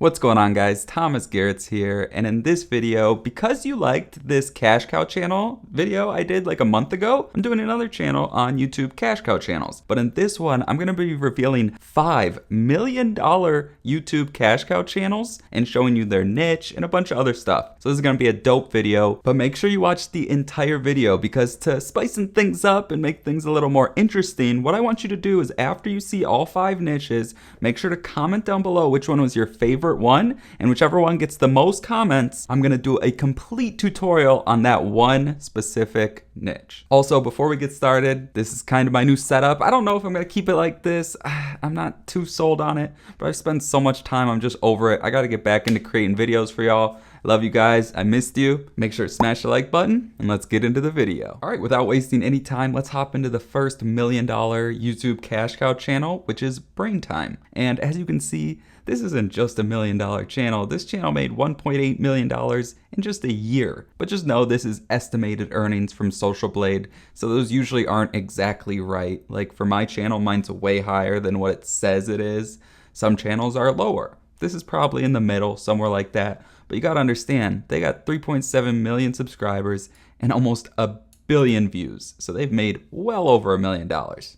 What's going on, guys? Garetz here, and in this video, because you liked this Cash Cow channel video I did like a month ago, I'm doing another channel on YouTube Cash Cow channels. But in this one, I'm gonna be revealing $5 million YouTube Cash Cow channels and showing you their niche and a bunch of other stuff. So this is gonna be a dope video, but make sure you watch the entire video because to spice things up and make things a little more interesting, what I want you to do is after you see all 5 niches, make sure to comment down below which one was your favorite one, and whichever one gets the most comments, I'm gonna do a complete tutorial on that one specific niche. Also, before we get started, this is kind of my new setup. I don't know if I'm gonna keep it like this. I'm not too sold on it, but I've spent so much time, I'm just over it. I gotta get back into creating videos for y'all. Love you guys, I missed you. Make sure to smash the like button and let's get into the video. All right, without wasting any time, let's hop into the first $1 million YouTube Cash Cow channel, which is Brain Time. And as you can see, this isn't just a $1 million channel. This channel made $1.8 million in just a year. But just know this is estimated earnings from Social Blade, so those usually aren't exactly right. Like for my channel, mine's way higher than what it says it is. Some channels are lower. This is probably in the middle, somewhere like that. But you gotta understand, they got 3.7 million subscribers and almost 1 billion views. So they've made well over $1 million.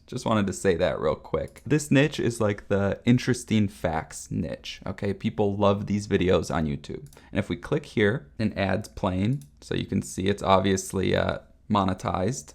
Just wanted to say that real quick. This niche is like the interesting facts niche, okay? People love these videos on YouTube. And if we click here, an ad's playing, so you can see it's obviously monetized.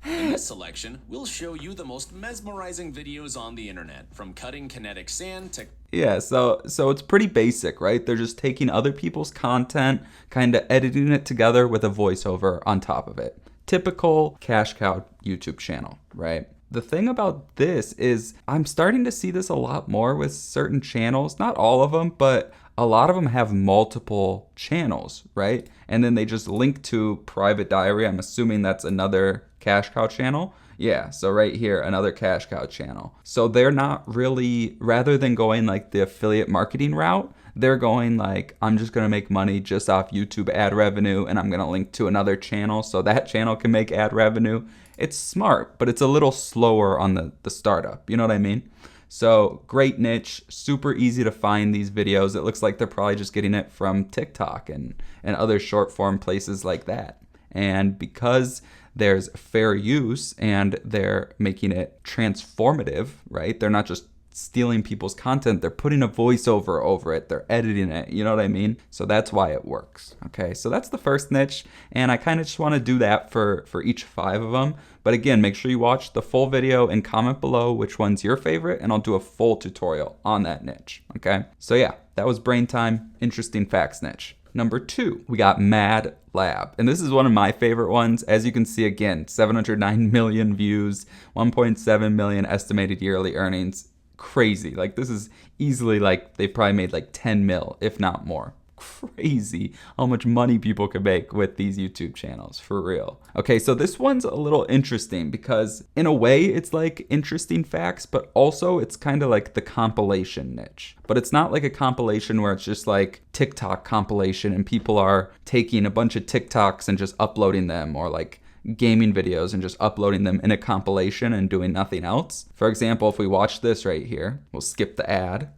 In this selection, we'll show you the most mesmerizing videos on the internet, from cutting kinetic sand to... Yeah, so it's pretty basic, right? They're just taking other people's content, kind of editing it together with a voiceover on top of it. Typical Cash Cow YouTube channel, right? The thing about this is I'm starting to see this a lot more with certain channels, not all of them, but a lot of them have multiple channels, right? And then they just link to Private Diary. I'm assuming that's another Cash Cow channel. Yeah, so right here, another Cash Cow channel. So they're not really, rather than going like the affiliate marketing route, they're going like, I'm just gonna make money just off YouTube ad revenue and I'm gonna link to another channel so that channel can make ad revenue. It's smart, but it's a little slower on the startup, you know what I mean? So great niche, super easy to find these videos. It looks like they're probably just getting it from TikTok and other short form places like that. And because there's fair use and they're making it transformative, right? They're not just stealing people's content, they're putting a voiceover over it, they're editing it, you know what I mean? So that's why it works, okay? So that's the first niche, and I kind of just want to do that for each 5 of them. But again, make sure you watch the full video and comment below which one's your favorite, and I'll do a full tutorial on that niche, okay? So yeah, that was Brain Time, interesting facts niche. Number 2, we got Mad Lab. And this is one of my favorite ones. As you can see, again, 709 million views, 1.7 million estimated yearly earnings. Crazy. Like this is easily like they probably made like 10 mil, if not more. Crazy how much money people can make with these YouTube channels, for real. Okay, so this one's a little interesting because in a way it's like interesting facts, but also it's kind of like the compilation niche. But it's not like a compilation where it's just like TikTok compilation and people are taking a bunch of TikToks and just uploading them, or like gaming videos and just uploading them in a compilation and doing nothing else. For example, if we watch this right here, we'll skip the ad.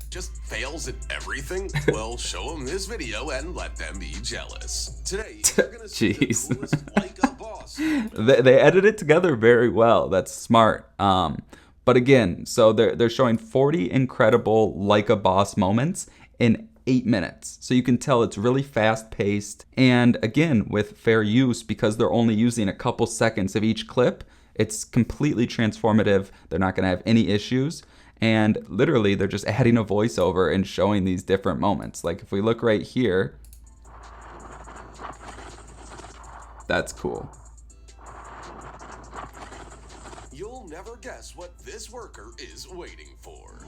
Just fails at everything? Well, show them this video and let them be jealous. Today, you're gonna see the coolest like a boss. They edit it together very well. That's smart. But again, so they're showing 40 incredible like a boss moments in 8 minutes. So you can tell it's really fast paced. And again, with fair use, because they're only using a couple seconds of each clip, it's completely transformative. They're not gonna have any issues. And literally they're just adding a voiceover and showing these different moments. Like if we look right here, that's cool. You'll never guess what this worker is waiting for.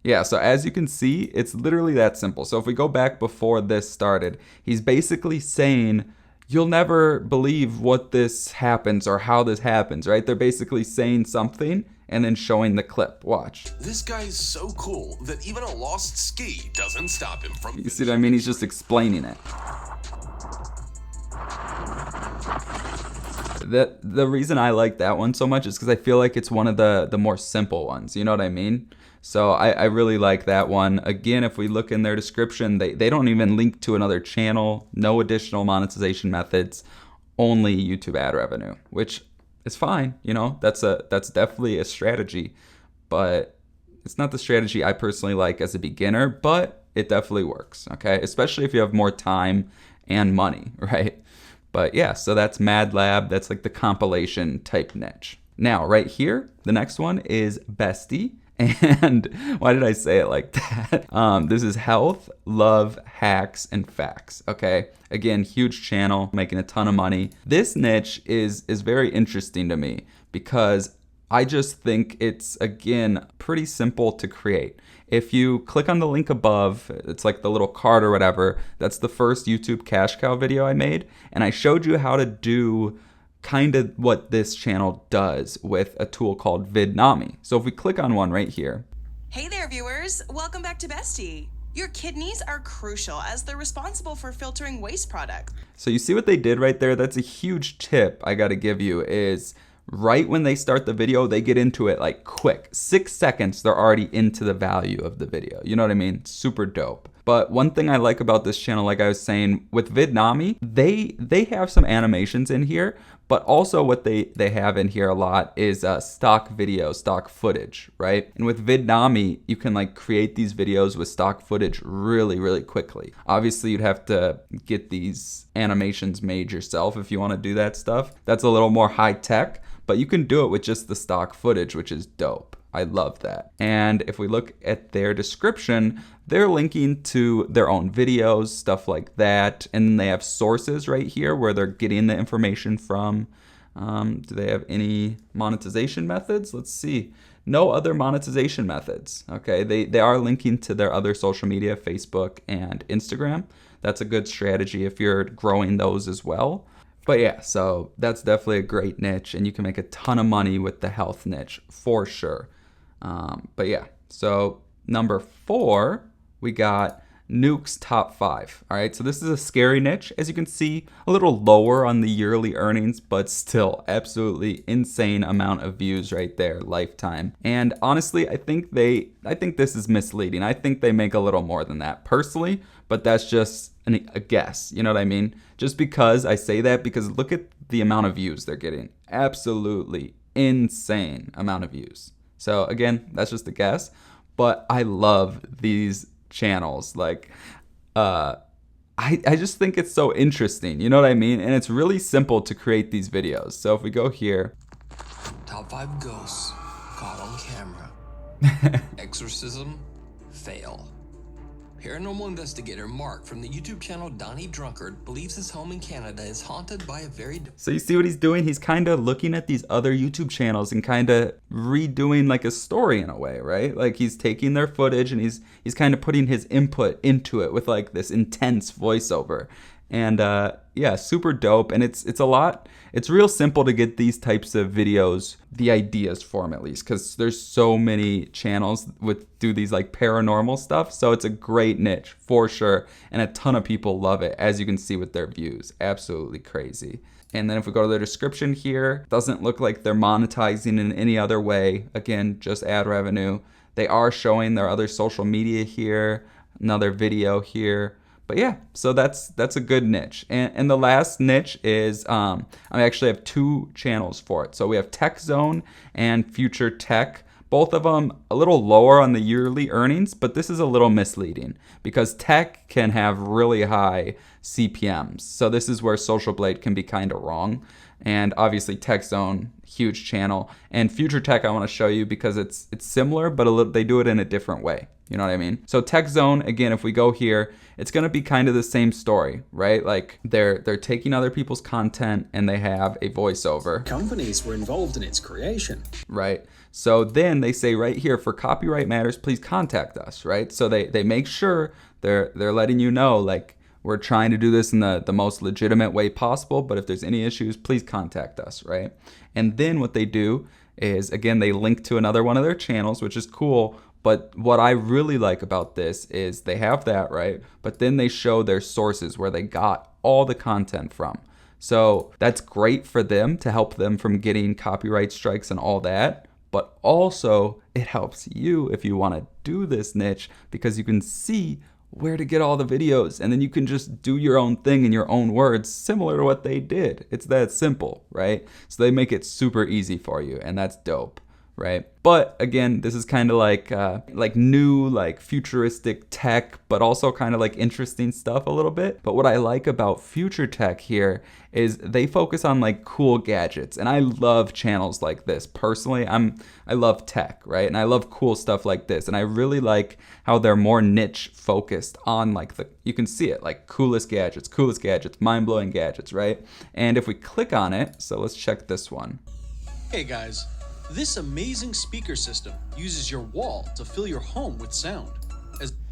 Yeah, so as you can see, it's literally that simple. So if we go back before this started, he's basically saying, you'll never believe what this happens or how this happens, right? They're basically saying something and then showing the clip. Watch. This guy's so cool that even a lost ski doesn't stop him from... You see what I mean? He's just explaining it. The reason I like that one so much is because I feel like it's one of the more simple ones. You know what I mean? So I really like that one. Again, if we look in their description, they don't even link to another channel, no additional monetization methods, only YouTube ad revenue, which is fine. You know, that's definitely a strategy, but it's not the strategy I personally like as a beginner, but it definitely works, okay? Especially if you have more time and money, right? But yeah, so that's Mad Lab. That's like the compilation type niche. Now, right here, the next one is Bestie. And why did I say it like that? This is health, love, hacks, and facts. Okay. Again, huge channel, making a ton of money. This niche is very interesting to me because I just think it's, again, pretty simple to create. If you click on the link above, it's like the little card or whatever, that's the first YouTube cash cow video I made. And I showed you how to do kind of what this channel does with a tool called Vidnami. So if we click on one right here. Hey there, viewers. Welcome back to Bestie. Your kidneys are crucial as they're responsible for filtering waste products. So you see what they did right there? That's a huge tip I got to give you is right when they start the video, they get into it like quick. 6 seconds, they're already into the value of the video. You know what I mean? Super dope. But one thing I like about this channel, like I was saying, with Vidnami, they have some animations in here, but also what they have in here a lot is stock video, stock footage, right? And with Vidnami, you can like create these videos with stock footage really, really quickly. Obviously, you'd have to get these animations made yourself if you want to do that stuff. That's a little more high tech, but you can do it with just the stock footage, which is dope. I love that. And if we look at their description, they're linking to their own videos, stuff like that. And then they have sources right here where they're getting the information from. Do they have any monetization methods? Let's see. No other monetization methods. Okay, they are linking to their other social media, Facebook and Instagram. That's a good strategy if you're growing those as well. But yeah, so that's definitely a great niche, and you can make a ton of money with the health niche for sure. But yeah, so number 4, we got Nuke's top 5. All right, so this is a scary niche, as you can see, a little lower on the yearly earnings, but still absolutely insane amount of views right there, lifetime. And honestly, I think this is misleading. I think they make a little more than that personally, but that's just a guess. You know what I mean? Just because I say that, because look at the amount of views they're getting. Absolutely insane amount of views. So again, that's just a guess, but I love these channels. Like, I just think it's so interesting. You know what I mean? And it's really simple to create these videos. So if we go here. Top 5 ghosts caught on camera. Exorcism, fail. Paranormal investigator Mark from the YouTube channel Donnie Drunkard believes his home in Canada is haunted by a very... So you see what he's doing? He's kind of looking at these other YouTube channels and kind of redoing like a story in a way, right? Like he's taking their footage and he's kind of putting his input into it with like this intense voiceover. And yeah, super dope. And it's real simple to get these types of videos, the ideas for them at least, because there's so many channels do these like paranormal stuff. So it's a great niche for sure. And a ton of people love it, as you can see with their views. Absolutely crazy. And then if we go to their description here, doesn't look like they're monetizing in any other way. Again, just ad revenue. They are showing their other social media here, another video here. But yeah, so that's a good niche. And the last niche is, I actually have 2 channels for it. So we have TechZone and Future Tech. Both of them a little lower on the yearly earnings, but this is a little misleading because tech can have really high CPMs. So this is where Social Blade can be kind of wrong. And obviously TechZone, huge channel. And Future Tech I want to show you because it's similar, but they do it in a different way. You know what I mean? So TechZone, again, if we go here, it's going to be kind of the same story, right? Like they're taking other people's content and they have a voiceover. Companies were involved in its creation. Right. So then they say right here, for copyright matters, please contact us, right? So they make sure they're letting you know, like, we're trying to do this in the most legitimate way possible, but if there's any issues, please contact us, right? And then what they do is, again, they link to another one of their channels, which is cool. But what I really like about this is they have that, right? But then they show their sources where they got all the content from. So that's great for them to help them from getting copyright strikes and all that. But also it helps you if you want to do this niche because you can see where to get all the videos, and then you can just do your own thing in your own words, similar to what they did. It's that simple, right? So they make it super easy for you, and that's dope, right? But again, this is kind of like new, like futuristic tech, but also kind of like interesting stuff a little bit. But what I like about future tech here is they focus on like cool gadgets, and I love channels like this. Personally, I love tech, right? And I love cool stuff like this, and I really like how they're more niche focused on like you can see it, like coolest gadgets, mind-blowing gadgets, right? And if we click on it, so let's check this one. Hey guys, this amazing speaker system uses your wall to fill your home with sound.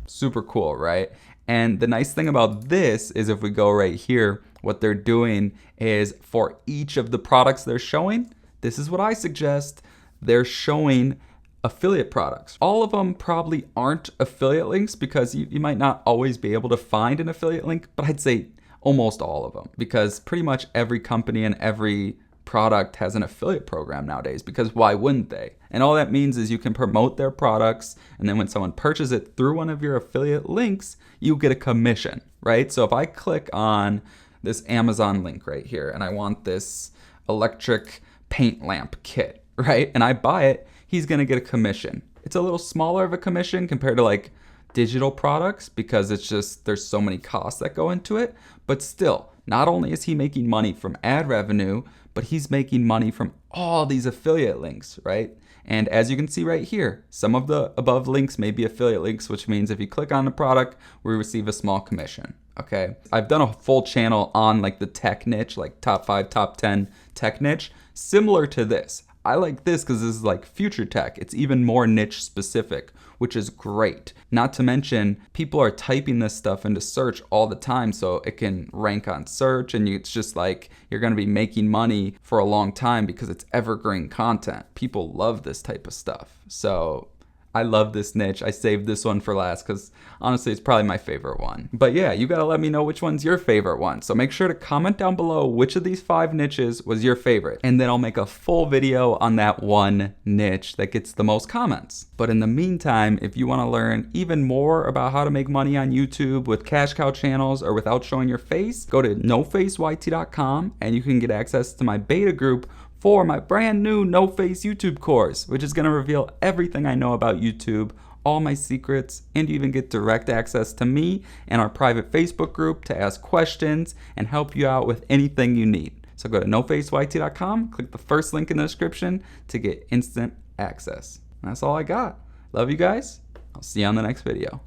Super cool, right? And the nice thing about this is if we go right here, what they're doing is for each of the products they're showing, this is what I suggest, they're showing affiliate products. All of them probably aren't affiliate links because you might not always be able to find an affiliate link, but I'd say almost all of them, because pretty much every company and every product has an affiliate program nowadays, because why wouldn't they? And all that means is you can promote their products, and then when someone purchases it through one of your affiliate links, you get a commission, right? So if I click on this Amazon link right here, and I want this electric paint lamp kit, right? And I buy it, he's gonna get a commission. It's a little smaller of a commission compared to like digital products because it's just, there's so many costs that go into it, but still, not only is he making money from ad revenue, but he's making money from all these affiliate links, right? And as you can see right here, some of the above links may be affiliate links, which means if you click on the product, we receive a small commission, okay? I've done a full channel on like the tech niche, like top 5, top 10 tech niche, similar to this. I like this because this is like future tech. It's even more niche specific, which is great. Not to mention, people are typing this stuff into search all the time, so it can rank on search, and it's just like you're gonna be making money for a long time because it's evergreen content. People love this type of stuff. So I love this niche. I saved this one for last because honestly, it's probably my favorite one. But yeah, you gotta let me know which one's your favorite one. So make sure to comment down below which of these 5 niches was your favorite. And then I'll make a full video on that one niche that gets the most comments. But in the meantime, if you wanna learn even more about how to make money on YouTube with cash cow channels or without showing your face, go to nofaceyt.com and you can get access to my beta group for my brand new No Face YouTube course, which is gonna reveal everything I know about YouTube, all my secrets, and you even get direct access to me and our private Facebook group to ask questions and help you out with anything you need. So go to nofaceyt.com, click the first link in the description to get instant access. And that's all I got. Love you guys. I'll see you on the next video.